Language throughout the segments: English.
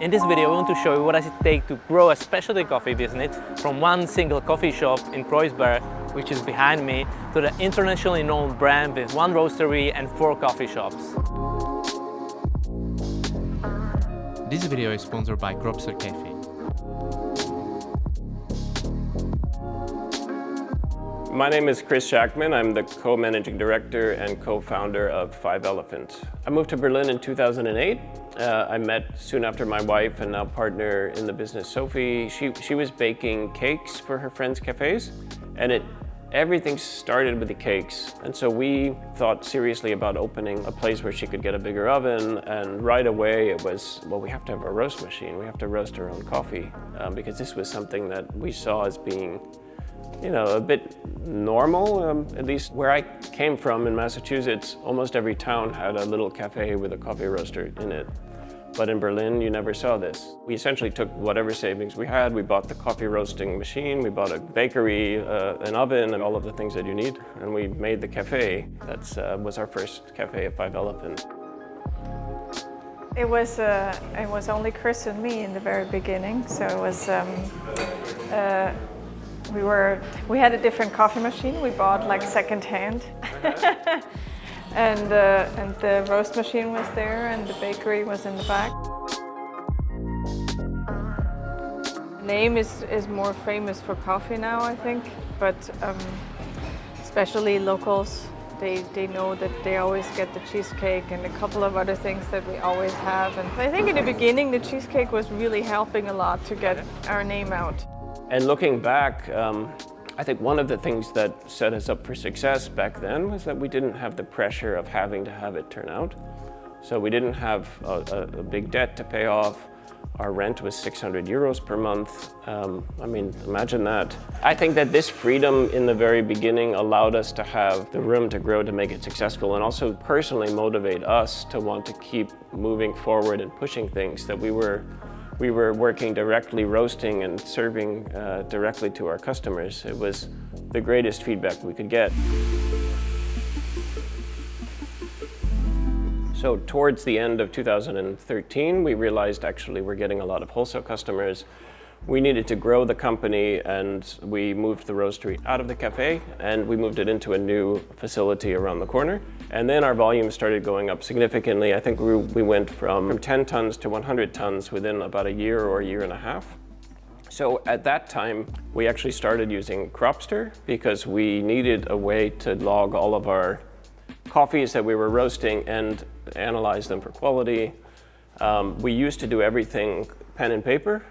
In this video I want to show you what does it take to grow a specialty coffee business from one single coffee shop in Kreuzberg, which is behind me, to the internationally known brand with 1 roastery and 4 coffee shops. This video is sponsored by Roastery Cafe. My name is Kris Schackman. I'm the co-managing director and co-founder of 5 Elephant. I moved to Berlin in 2008. I met soon after my wife and now partner in the business, Sophie. She was baking cakes for her friends' cafes, and everything started with the cakes. And so we thought seriously about opening a place where she could get a bigger oven, and right away it was, well, we have to have a roast machine. We have to roast our own coffee, because this was something that we saw as being, a bit normal. At least where I came from in Massachusetts, almost every town had a little cafe with a coffee roaster in it. But in Berlin, you never saw this. We essentially took whatever savings we had. We bought the coffee roasting machine, we bought a bakery, an oven, and all of the things that you need. And we made the cafe. That was our first cafe at 5 Elephant. It was only Kris and me in the very beginning. So it was, we had a different coffee machine. We bought like secondhand. And the roast machine was there, and the bakery was in the back. The name is more famous for coffee now, I think, but especially locals, they know that they always get the cheesecake and a couple of other things that we always have. And I think in the beginning, the cheesecake was really helping a lot to get our name out. And looking back, I think one of the things that set us up for success back then was that we didn't have the pressure of having to have it turn out. So we didn't have a big debt to pay off. Our rent was 600 euros per month. Imagine that. I think that this freedom in the very beginning allowed us to have the room to grow, to make it successful, and also personally motivate us to want to keep moving forward and pushing things, that we were working directly, roasting and serving directly to our customers. It was the greatest feedback we could get. So towards the end of 2013, we realized actually we're getting a lot of wholesale customers. We needed to grow the company, and we moved the roastery out of the cafe and we moved it into a new facility around the corner. And then our volume started going up significantly. I think we went from 10 tons to 100 tons within about a year or a year and a half. So at that time, we actually started using Cropster because we needed a way to log all of our coffees that we were roasting and analyze them for quality. We used to do everything pen and paper.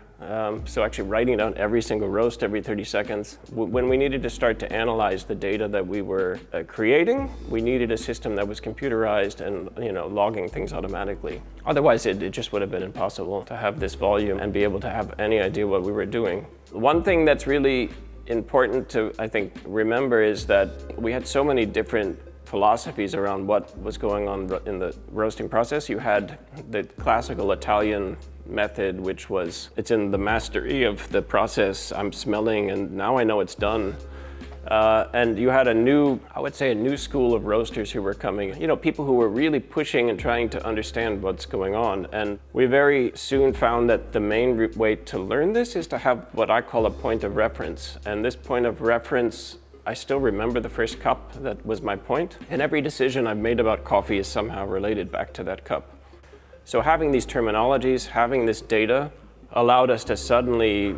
So actually writing down every single roast every 30 seconds. When we needed to start to analyze the data that we were creating, we needed a system that was computerized and logging things automatically. Otherwise, it just would have been impossible to have this volume and be able to have any idea what we were doing. One thing that's really important to, I think, remember is that we had so many different philosophies around what was going on in the roasting process. You had the classical Italian method, which was, it's in the mastery of the process. I'm smelling and now I know it's done. And you had a new school of roasters who were coming, people who were really pushing and trying to understand what's going on. And we very soon found that the main way to learn this is to have what I call a point of reference. And this point of reference, I still remember the first cup that was my point. And every decision I've made about coffee is somehow related back to that cup. So having these terminologies, having this data, allowed us to suddenly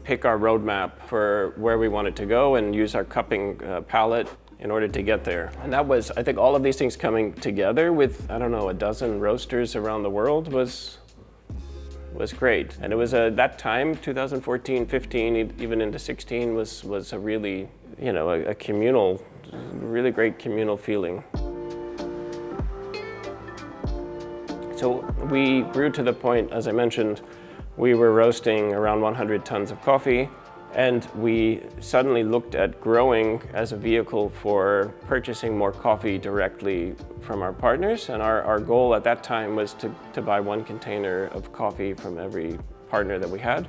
pick our roadmap for where we wanted to go and use our cupping palette in order to get there. And that was, I think, all of these things coming together with, a dozen roasters around the world was great. And it was that time, 2014, 15, even into 16, was a really, a communal, really great communal feeling. So we grew to the point, as I mentioned, we were roasting around 100 tons of coffee, and we suddenly looked at growing as a vehicle for purchasing more coffee directly from our partners. And our goal at that time was to buy 1 container of coffee from every partner that we had.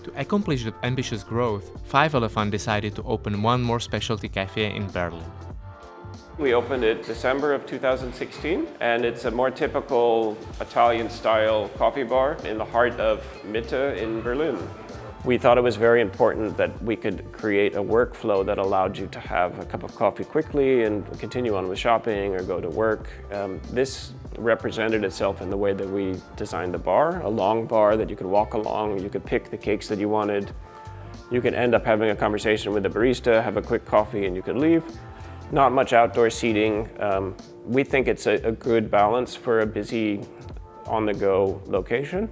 To accomplish that ambitious growth, 5 Elephant decided to open one more specialty cafe in Berlin. We opened it December of 2016, and it's a more typical Italian-style coffee bar in the heart of Mitte in Berlin. We thought it was very important that we could create a workflow that allowed you to have a cup of coffee quickly and continue on with shopping or go to work. This represented itself in the way that we designed the bar, a long bar that you could walk along, you could pick the cakes that you wanted. You could end up having a conversation with the barista, have a quick coffee, and you could leave. Not much outdoor seating. We think it's a good balance for a busy on-the-go location.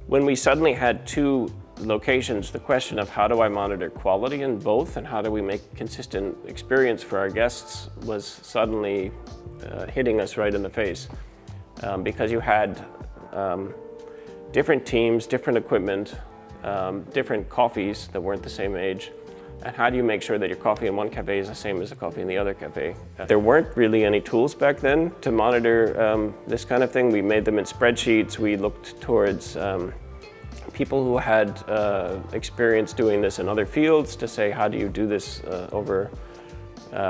When we suddenly had two locations, the question of how do I monitor quality in both and how do we make consistent experience for our guests was suddenly hitting us right in the face. Because you had different teams, different equipment, different coffees that weren't the same age. And how do you make sure that your coffee in one cafe is the same as the coffee in the other cafe? There weren't really any tools back then to monitor this kind of thing. We made them in spreadsheets. We looked towards people who had experience doing this in other fields to say, how do you do this over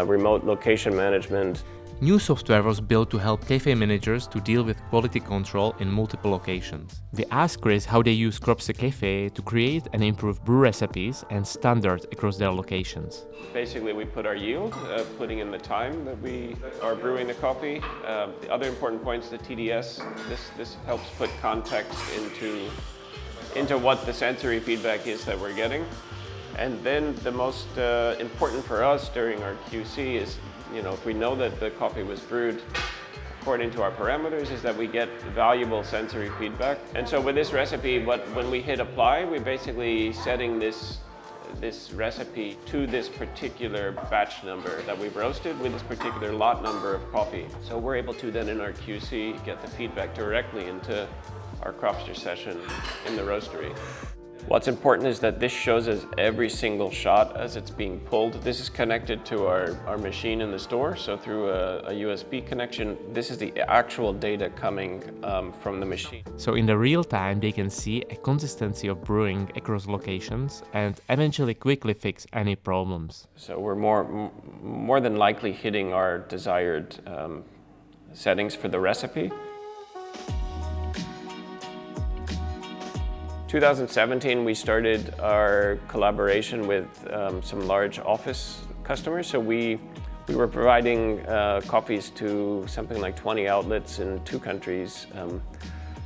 remote location management? New software was built to help cafe managers to deal with quality control in multiple locations. We asked Kris how they use Kropse Cafe to create and improve brew recipes and standards across their locations. Basically, we put our yield, putting in the time that we are brewing the coffee. The other important points, the TDS, this helps put context into what the sensory feedback is that we're getting. And then the most important for us during our QC is, if we know that the coffee was brewed according to our parameters, is that we get valuable sensory feedback. And so with this recipe, when we hit apply, we're basically setting this recipe to this particular batch number that we've roasted with this particular lot number of coffee. So we're able to then in our QC get the feedback directly into our cropster session in the roastery. What's important is that this shows us every single shot as it's being pulled. This is connected to our machine in the store, so through a USB connection, this is the actual data coming from the machine. So in the real time, they can see a consistency of brewing across locations and eventually quickly fix any problems. So we're more than likely hitting our desired settings for the recipe. 2017, we started our collaboration with some large office customers. So we were providing coffees to something like 20 outlets in 2 countries.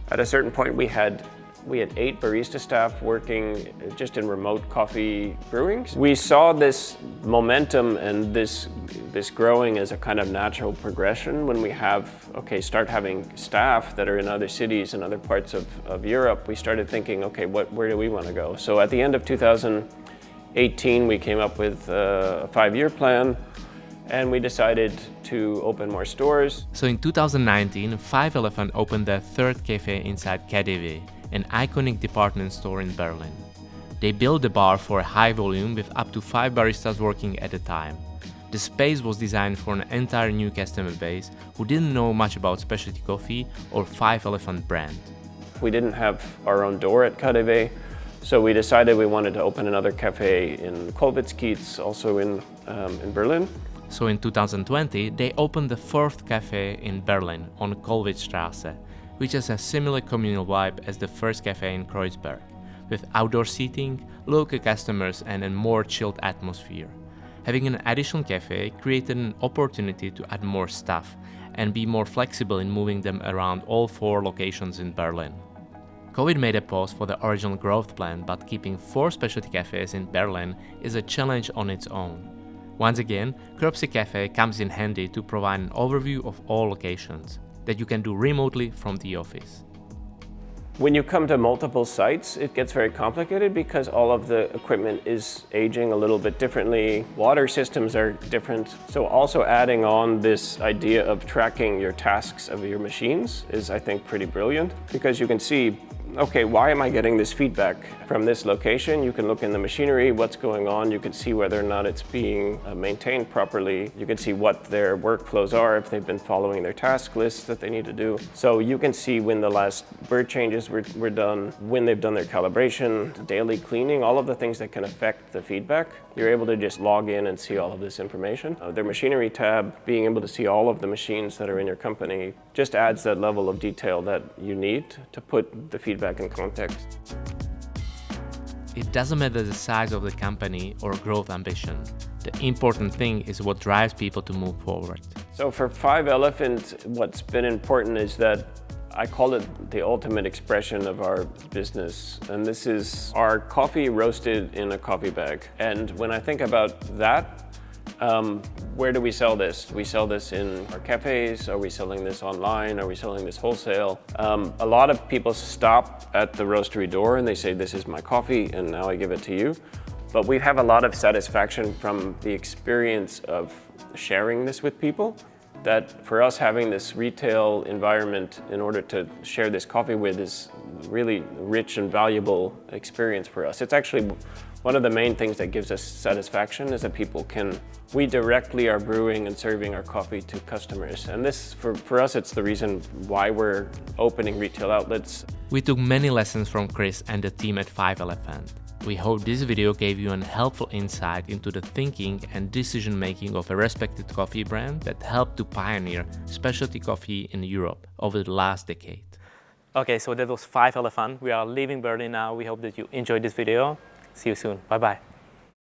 At a certain point, we had 8 barista staff working just in remote coffee brewings. We saw this momentum and this growing as a kind of natural progression when we start having staff that are in other cities and other parts of Europe. We started thinking, okay, where do we want to go? So at the end of 2018, we came up with a 5-year plan, and we decided to open more stores. So in 2019, 5 Elephant opened their 3rd cafe inside KaDeWe, an iconic department store in Berlin. They built the bar for a high volume with up to 5 baristas working at a time. The space was designed for an entire new customer base who didn't know much about specialty coffee or 5 Elephant brand. We didn't have our own door at KaDeWe, so we decided we wanted to open another cafe in Kolbitzkiez, also in Berlin. So in 2020, they opened the 4th cafe in Berlin on Kollwitzstraße, which has a similar communal vibe as the first cafe in Kreuzberg, with outdoor seating, local customers and a more chilled atmosphere. Having an additional cafe created an opportunity to add more staff and be more flexible in moving them around all 4 locations in Berlin. COVID made a pause for the original growth plan, but keeping 4 specialty cafes in Berlin is a challenge on its own. Once again, Kropse Cafe comes in handy to provide an overview of all locations that you can do remotely from the office. When you come to multiple sites, it gets very complicated because all of the equipment is aging a little bit differently. Water systems are different. So also adding on this idea of tracking your tasks of your machines is, I think, pretty brilliant, because you can see okay, why am I getting this feedback from this location? You can look in the machinery, what's going on. You can see whether or not it's being maintained properly. You can see what their workflows are, if they've been following their task lists that they need to do. So you can see when the last bird changes were done, when they've done their calibration, daily cleaning, all of the things that can affect the feedback. You're able to just log in and see all of this information. Their machinery tab, being able to see all of the machines that are in your company, just adds that level of detail that you need to put the feedback in context. It doesn't matter the size of the company or growth ambition. The important thing is what drives people to move forward. So for 5 Elephant, what's been important is that I call it the ultimate expression of our business. And this is our coffee roasted in a coffee bag. And when I think about that, where do we sell this? We sell this in our cafes. Are we selling this online? Are we selling this wholesale? A lot of people stop at the roastery door and they say, this is my coffee and now I give it to you. But we have a lot of satisfaction from the experience of sharing this with people. That for us, having this retail environment in order to share this coffee with is really rich and valuable experience for us. It's actually one of the main things that gives us satisfaction is that we directly are brewing and serving our coffee to customers. And this, for us, it's the reason why we're opening retail outlets. We took many lessons from Kris and the team at 5 Elephant. We hope this video gave you a helpful insight into the thinking and decision-making of a respected coffee brand that helped to pioneer specialty coffee in Europe over the last decade. Okay, so that was 5 Elephant. We are leaving Berlin now. We hope that you enjoyed this video. See you soon. Bye-bye.